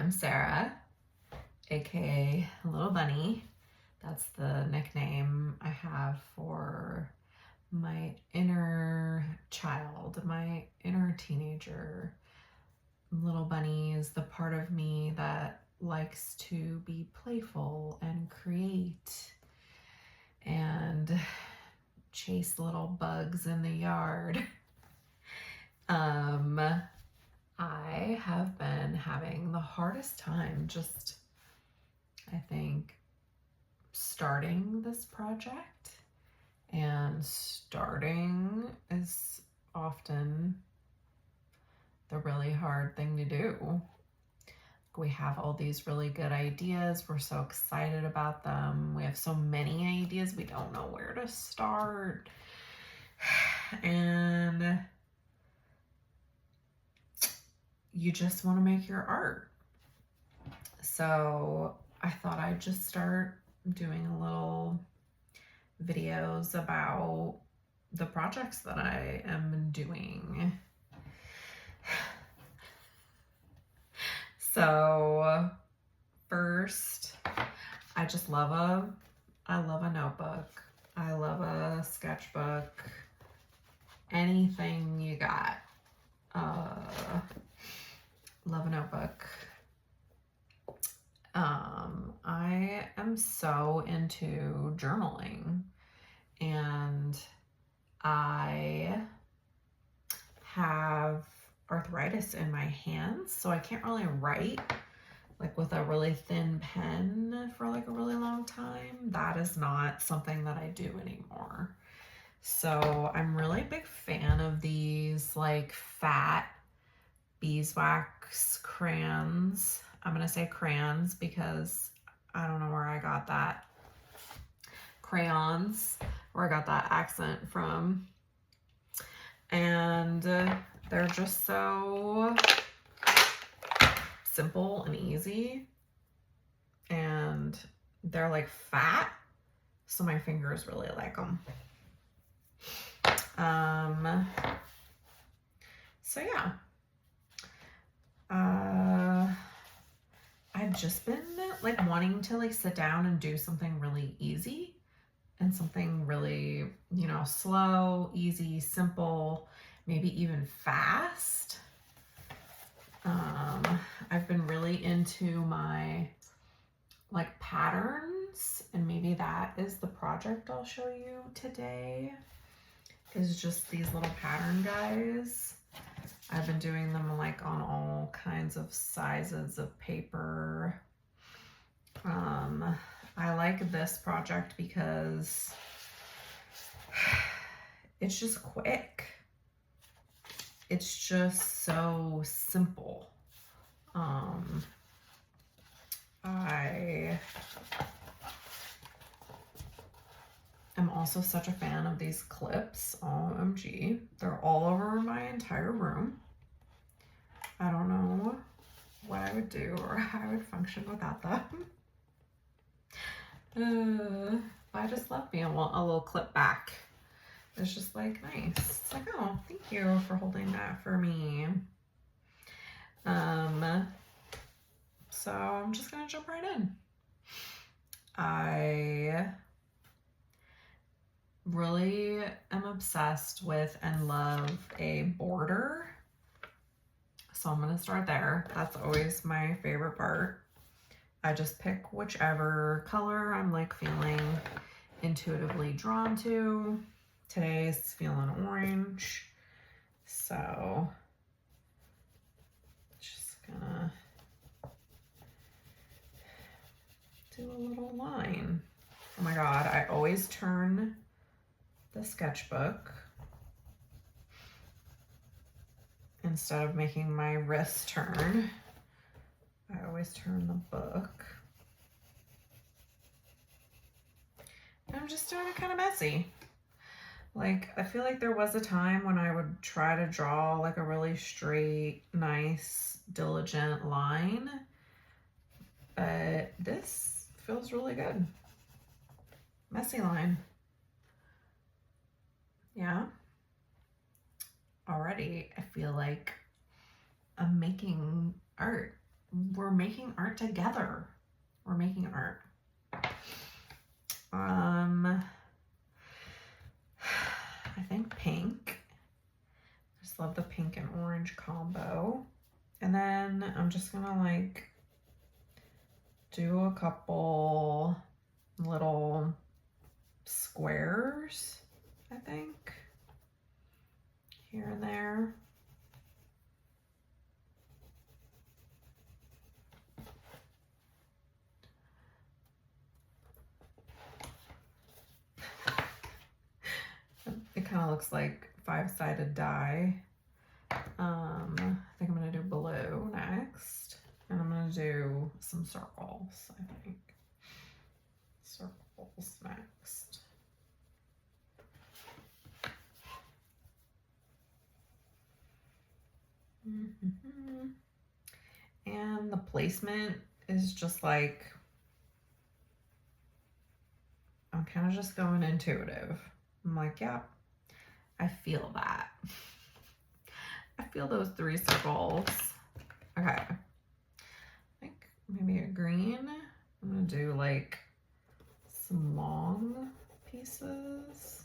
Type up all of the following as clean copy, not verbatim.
I'm Sarah, aka Little Bunny. That's the nickname I have for my inner child, my inner teenager. Little Bunny is the part of me that likes to be playful and create and chase little bugs in the yard. I have been having the hardest time just, I think, starting this project. And starting is often the really hard thing to do. We have all these really good ideas. We're so excited about them. We have so many ideas. We don't know where to start. And you just want to make your art. So I thought I'd just start doing a little videos about the projects that I am doing. So first, I love a notebook. I love a sketchbook. Anything you got. Love a notebook. I am so into journaling, and I have arthritis in my hands, so I can't really write like with a really thin pen for like a really long time. That is not something that I do anymore. So I'm really a big fan of these like fat beeswax crayons. I'm gonna say crayons because I don't know where I got that. Crayons, where I got that accent from. And they're just so simple and easy. And they're like fat, so my fingers really like them. So yeah. I've just been like wanting to like sit down and do something really easy and something really, slow, easy, simple, maybe even fast. I've been really into my like patterns, and maybe that is the project I'll show you today, is just these little pattern guys. I've been doing them like on all kinds of sizes of paper. I like this project because it's just quick. It's just so simple. I am also such a fan of these clips. OMG. They're all over my entire room. I don't know what I would do or how I would function without them. I just love being a little clip back. It's just like nice. It's like, oh, thank you for holding that for me. So I'm just gonna jump right in. I really am obsessed with and love a border. So I'm gonna start there. That's always my favorite part. I just pick whichever color I'm like feeling intuitively drawn to. Today's feeling orange. So just gonna do a little line. Oh my God, I always turn the sketchbook instead of making my wrist turn. I always turn the book. And I'm just doing it kind of messy. Like, I feel like there was a time when I would try to draw like a really straight, nice, diligent line, but this feels really good. Messy line. Yeah. Already, I feel like I'm making art we're making art together. We're making art. I think pink. Just love the pink and orange combo. And then I'm just gonna like do a couple little squares, I think, here and there. It kind of looks like 5-sided die. I think I'm gonna do blue next, and I'm gonna do some circles, I think. Circles next. And the placement is just like, I'm kind of just going intuitive. I'm like, yeah, I feel that. I feel those 3 circles. Okay. I think maybe a green. I'm gonna do like some long pieces.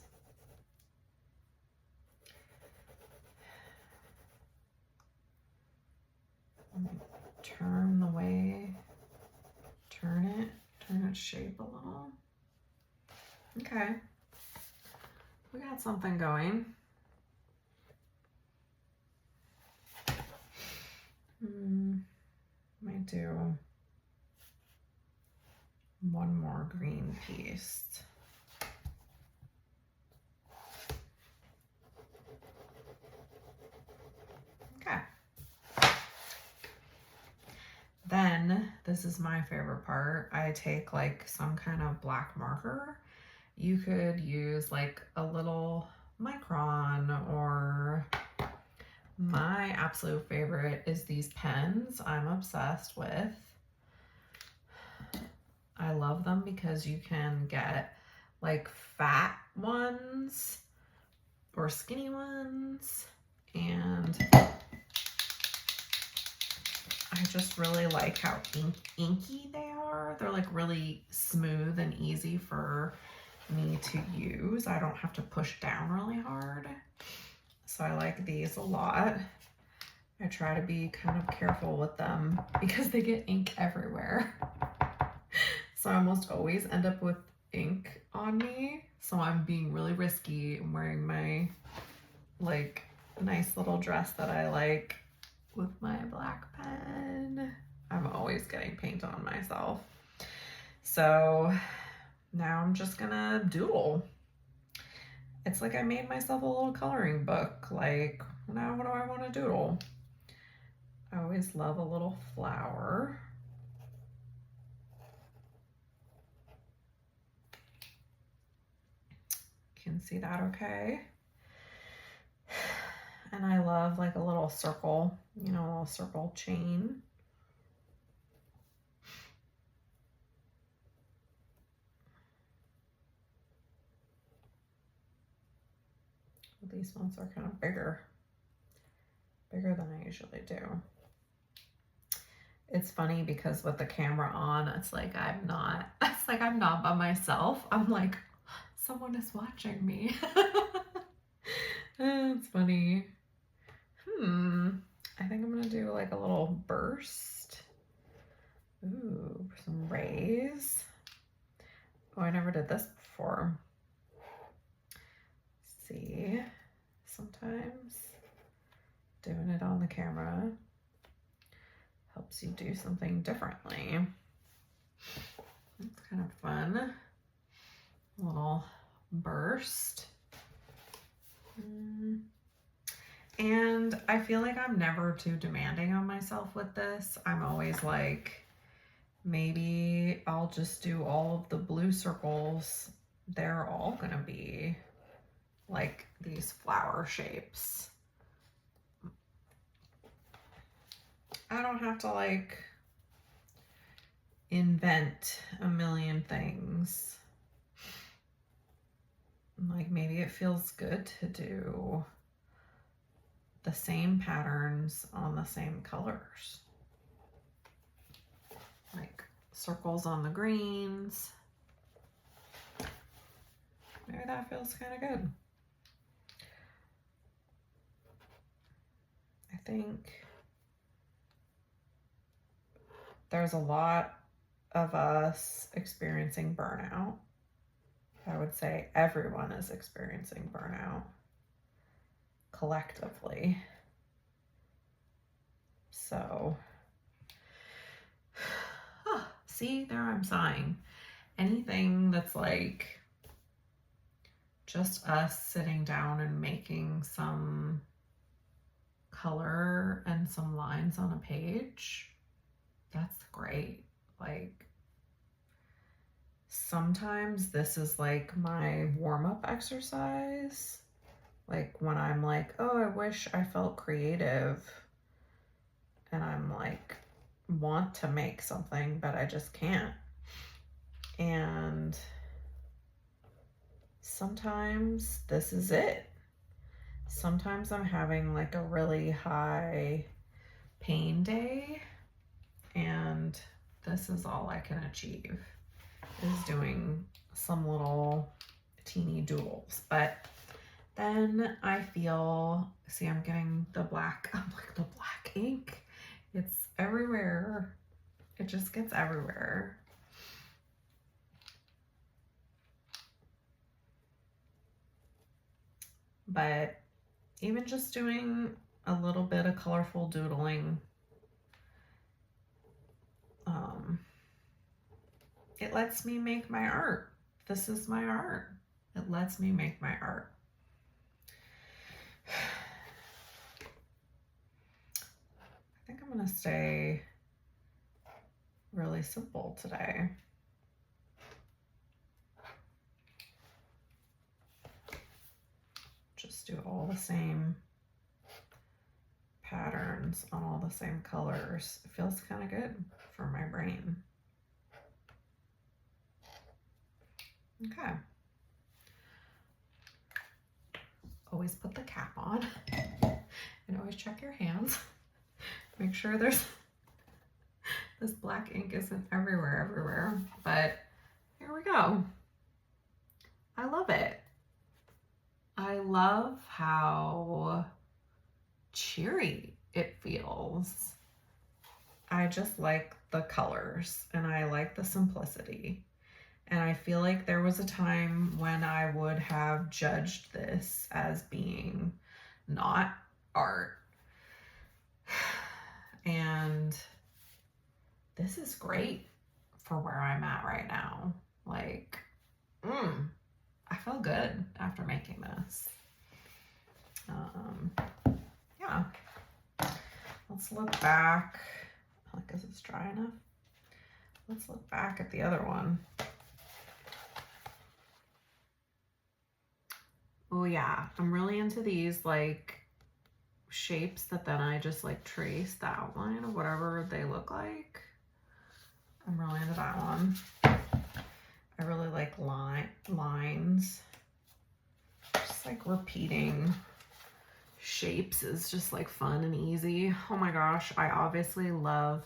Turn its shape a little. Okay. We got something going. Might do one more green piece. Okay. Then, this is my favorite part. I take like some kind of black marker. You could use like a little micron, or my absolute favorite is these pens I'm obsessed with. I love them because you can get like fat ones or skinny ones, and I just really like how inky they are. They're like really smooth and easy for me to use. I don't have to push down really hard. So I like these a lot. I try to be kind of careful with them because they get ink everywhere. So I almost always end up with ink on me. So I'm being really risky. I'm wearing my like nice little dress that I like with my black pen. I'm always getting paint on myself. So now I'm just gonna doodle. It's like I made myself a little coloring book. Like, now what do I want to doodle? I always love a little flower. Can see that okay? And I love like a little circle, you know, a little circle chain. These ones are kind of bigger than I usually do. It's funny because with the camera on, it's like I'm not by myself. I'm like, someone is watching me. It's funny. I think I'm gonna do like a little burst. Ooh, some rays. Oh, I never did this before. See, sometimes doing it on the camera helps you do something differently. It's kind of fun. A little burst. And I feel like I'm never too demanding on myself with this. I'm always like, maybe I'll just do all of the blue circles. They're all gonna be like these flower shapes. I don't have to like invent a million things. Like maybe it feels good to do the same patterns on the same colors. like circles on the greens. Maybe that feels kind of good. I think there's a lot of us experiencing burnout. I would say everyone is experiencing burnout collectively. So, see, there I'm sighing. Anything that's like just us sitting down and making some color and some lines on a page, that's great. Like, sometimes this is like my warm-up exercise. Like when I'm like, oh, I wish I felt creative, and I'm like, want to make something, but I just can't. And sometimes this is it. Sometimes I'm having like a really high pain day, and this is all I can achieve, is doing some little teeny doodles. But then I feel, see, I'm getting the black, I'm like, the black ink, it's everywhere. It just gets everywhere. But even just doing a little bit of colorful doodling, it lets me make my art. This is my art. It lets me make my art. I think I'm gonna stay really simple today. Just do all the same patterns on all the same colors. It feels kind of good for my brain. Okay. Always put the cap on and always check your hands. Make sure there's this black ink isn't everywhere. But here we go. I love it. I love how cheery it feels. I just like the colors and I like the simplicity. And I feel like there was a time when I would have judged this as being not art. And this is great for where I'm at right now. Like, I feel good after making this. Yeah. Let's look back. Like, is this dry enough? Let's look back at the other one. Oh yeah, I'm really into these like shapes that then I just like trace the outline of whatever they look like. I'm really into that one. I really like lines. Just like repeating shapes is just like fun and easy. Oh my gosh, I obviously love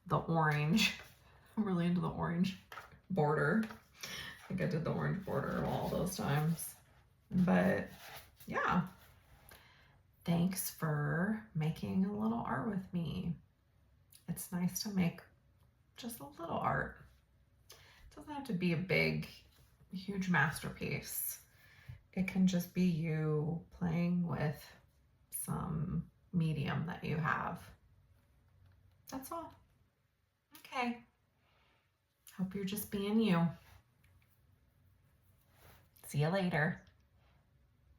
the orange. I'm really into the orange border. I think I did the orange border all those times. But yeah, thanks for making a little art with me. It's nice to make just a little art. It doesn't have to be a big, huge masterpiece. It can just be you playing with some medium that you have. That's all. Okay. Hope you're just being you. See you later.